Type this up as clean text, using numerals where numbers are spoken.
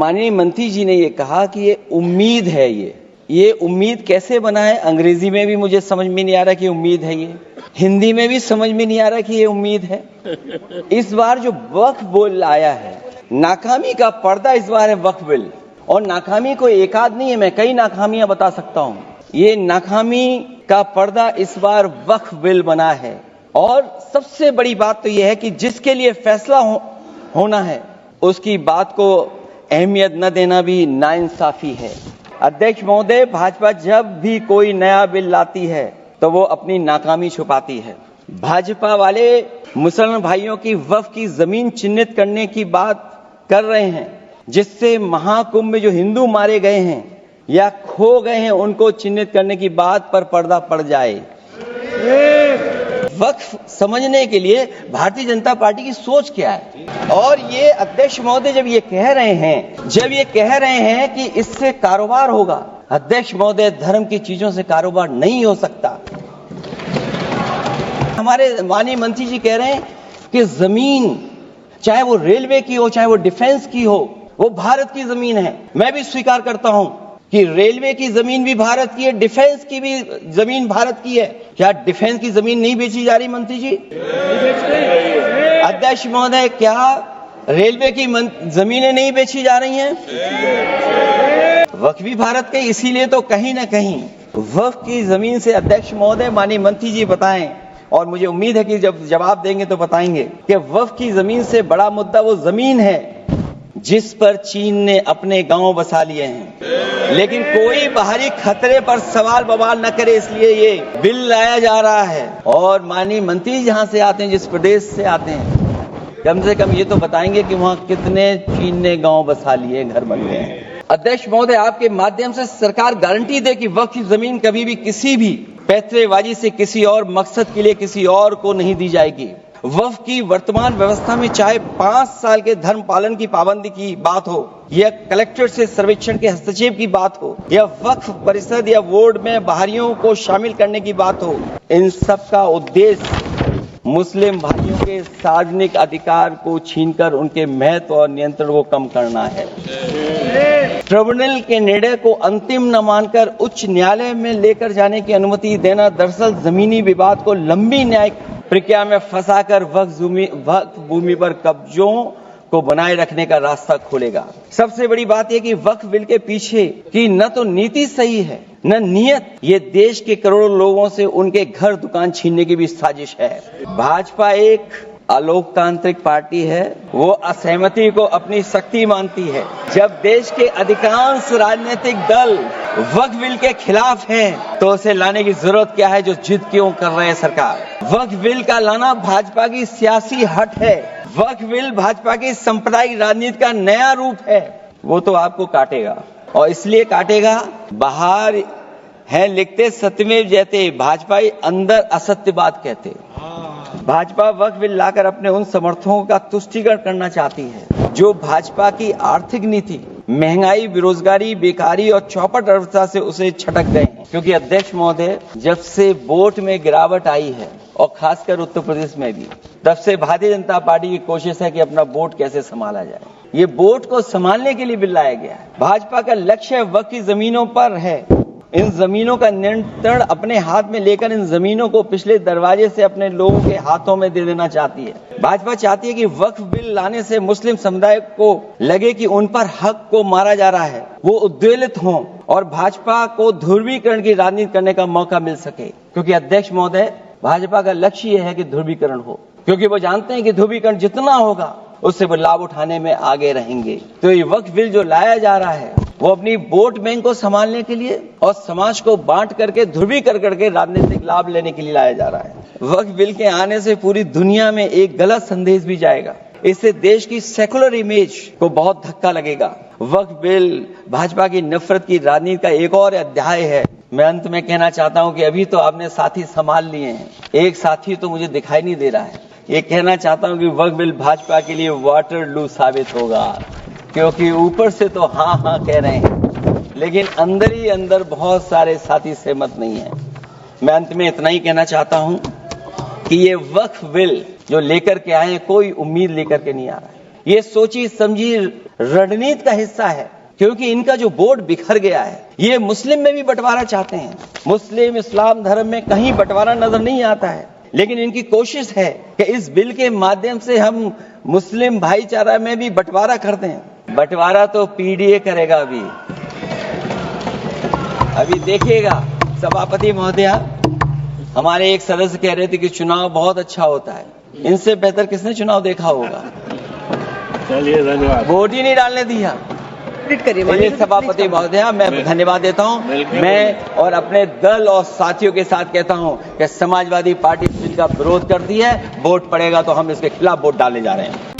माननीय मंत्री जी ने ये कहा कि ये उम्मीद है, ये उम्मीद कैसे बना है? अंग्रेजी में भी मुझे समझ में नहीं आ रहा कि उम्मीद है, ये हिंदी में भी समझ में नहीं आ रहा कि ये उम्मीद है। इस बार जो वक्फ बिल आया है, नाकामी का पर्दा इस बार है वक्फ बिल। और नाकामी कोई एक आध नहीं है, मैं कई नाकामियां बता सकता हूं। ये नाकामी का पर्दा इस बार वक्फ बिल बना है। और सबसे बड़ी बात तो यह है कि जिसके लिए फैसला होना है उसकी बात को अहमियत न देना भी नाइंसाफी है। अध्यक्ष महोदय, भाजपा जब भी कोई नया बिल लाती है तो वो अपनी नाकामी छुपाती है। भाजपा वाले मुसलमान भाइयों की वक्फ की जमीन चिन्हित करने की बात कर रहे हैं, जिससे महाकुंभ में जो हिंदू मारे गए हैं या खो गए हैं उनको चिन्हित करने की बात पर पर्दा पड़ जाए। वक्फ समझने के लिए भारतीय जनता पार्टी की सोच क्या है? और ये अध्यक्ष महोदय जब ये कह रहे हैं कि इससे कारोबार होगा, अध्यक्ष महोदय, धर्म की चीजों से कारोबार नहीं हो सकता। हमारे माननीय मंत्री जी कह रहे हैं कि जमीन चाहे वो रेलवे की हो, चाहे वो डिफेंस की हो, वो भारत की जमीन है। मैं भी स्वीकार करता हूं कि रेलवे की जमीन भी भारत की है, डिफेंस की भी जमीन भारत की है। क्या डिफेंस की जमीन नहीं बेची जा रही मंत्री जी? अध्यक्ष महोदय, क्या रेलवे की जमीनें नहीं बेची जा रही हैं? वक्फ भी भारत के, इसीलिए तो कहीं ना कहीं वक्फ की जमीन से, अध्यक्ष महोदय, माननीय मंत्री जी बताएं, और मुझे उम्मीद है कि जब जवाब देंगे तो बताएंगे कि वक्फ की जमीन से बड़ा मुद्दा वो जमीन है जिस पर चीन ने अपने गांव बसा लिए हैं। लेकिन कोई बाहरी खतरे पर सवाल बवाल न करे, इसलिए ये बिल लाया जा रहा है। और माननीय मंत्री जहां से आते हैं, जिस प्रदेश से आते हैं, कम से कम ये तो बताएंगे कि वहां कितने चीन ने गांव बसा लिए, घर बन गए हैं। अध्यक्ष महोदय, आपके माध्यम से सरकार गारंटी दे कि वक्फ की जमीन कभी भी किसी भी पैतरेबाजी से किसी और मकसद के लिए किसी और को नहीं दी जाएगी। वक्फ की वर्तमान व्यवस्था में चाहे 5 साल के धर्म पालन की पाबंदी की बात हो, या कलेक्टर से सर्वेक्षण के हस्तक्षेप की बात हो, या वक्फ परिषद या बोर्ड में बाहरियों को शामिल करने की बात हो, इन सब का उद्देश्य मुस्लिम भाइयों के सार्वजनिक अधिकार को छीनकर उनके महत्व और नियंत्रण को कम करना है। ट्रिब्यूनल के निर्णय को अंतिम न मानकर उच्च न्यायालय में लेकर जाने की अनुमति देना दरअसल जमीनी विवाद को लंबी न्यायिक प्रक्रिया में फंसाकर वक्फ भूमि पर कब्जों को बनाए रखने का रास्ता खोलेगा। सबसे बड़ी बात यह कि वक्फ बिल के पीछे की न तो नीति सही है, न नियत। ये देश के करोड़ों लोगों से उनके घर दुकान छीनने की भी साजिश है। भाजपा एक अलोकतांत्रिक पार्टी है, वो असहमति को अपनी शक्ति मानती है। जब देश के अधिकांश राजनीतिक दल वक्फ बिल के खिलाफ हैं, तो उसे लाने की जरूरत क्या है जो जिद क्यों कर रहे हैं सरकार? वक्फ बिल का लाना भाजपा की सियासी हट है। वक्फ बिल भाजपा की सांप्रदायिक राजनीति का नया रूप है। वो तो आपको काटेगा, और इसलिए काटेगा, बाहर है लिखते सत्यमेव जयते, भाजपा अंदर असत्य बात कहते। भाजपा वक्फ बिल लाकर अपने उन समर्थकों का तुष्टीकरण करना चाहती है जो भाजपा की आर्थिक नीति, महंगाई, बेरोजगारी, बेकारी और चौपट अर्थव्यवस्था से उसे छटक गए हैं। क्योंकि अध्यक्ष महोदय, जब से वोट में गिरावट आई है, और खासकर उत्तर प्रदेश में भी, तब से भारतीय जनता पार्टी की कोशिश है कि अपना वोट कैसे संभाला जाए। ये वोट को संभालने के लिए बिल लाया गया है। भाजपा का लक्ष्य वक्फ की जमीनों पर है। इन जमीनों का नियंत्रण अपने हाथ में लेकर इन जमीनों को पिछले दरवाजे से अपने लोगों के हाथों में दे देना चाहती है। भाजपा चाहती है कि वक्फ बिल लाने से मुस्लिम समुदाय को लगे कि उन पर हक को मारा जा रहा है, वो उद्वेलित हों और भाजपा को ध्रुवीकरण की राजनीति करने का मौका मिल सके। क्योंकि अध्यक्ष महोदय, भाजपा का लक्ष्य यह है कि ध्रुवीकरण हो, क्योंकि वो जानते हैं कि ध्रुवीकरण जितना होगा उससे वो लाभ उठाने में आगे रहेंगे। तो ये वक्फ बिल जो लाया जा रहा है, वो अपनी वोट बैंक को संभालने के लिए और समाज को बांट करके, ध्रुवीकरण करके राजनीतिक लाभ लेने के लिए लाया जा रहा है। वक्फ बिल के आने से पूरी दुनिया में एक गलत संदेश भी जाएगा। इससे देश की सेकुलर इमेज को बहुत धक्का लगेगा। वक्फ बिल भाजपा की नफरत की राजनीति का एक और अध्याय है। मैं अंत में कहना चाहता हूं कि अभी तो आपने साथी संभाल लिए हैं, एक साथी तो मुझे दिखाई नहीं दे रहा है। ये कहना चाहता हूं कि वक्फ बिल भाजपा के लिए वाटरलू साबित होगा, क्योंकि ऊपर से तो हाँ हाँ कह रहे हैं, लेकिन अंदर ही अंदर बहुत सारे साथी सहमत नहीं है। मैं अंत में इतना ही कहना चाहता हूं कि ये वक्फ बिल जो लेकर के आए, कोई उम्मीद लेकर के नहीं आ रहा है। ये सोची समझी रणनीति का हिस्सा है, क्योंकि इनका जो बोर्ड बिखर गया है, ये मुस्लिम में भी बंटवारा चाहते हैं। मुस्लिम इस्लाम धर्म में कहीं बंटवारा नजर नहीं आता है, लेकिन इनकी कोशिश है कि इस बिल के माध्यम से हम मुस्लिम भाईचारा में भी बंटवारा कर दें। बंटवारा तो पीडीए करेगा। अभी देखिएगा सभापति महोदया, हमारे एक सदस्य कह रहे थे कि चुनाव बहुत अच्छा होता है। इनसे बेहतर किसने चुनाव देखा होगा? चलिए धन्यवाद। वोट ही नहीं डालने दिया। सभापति महोदया, मैं धन्यवाद देता हूं। मैं और अपने दल और साथियों के साथ कहता हूं कि समाजवादी पार्टी बिल का विरोध करती है। वोट पड़ेगा तो हम इसके खिलाफ वोट डालने जा रहे हैं।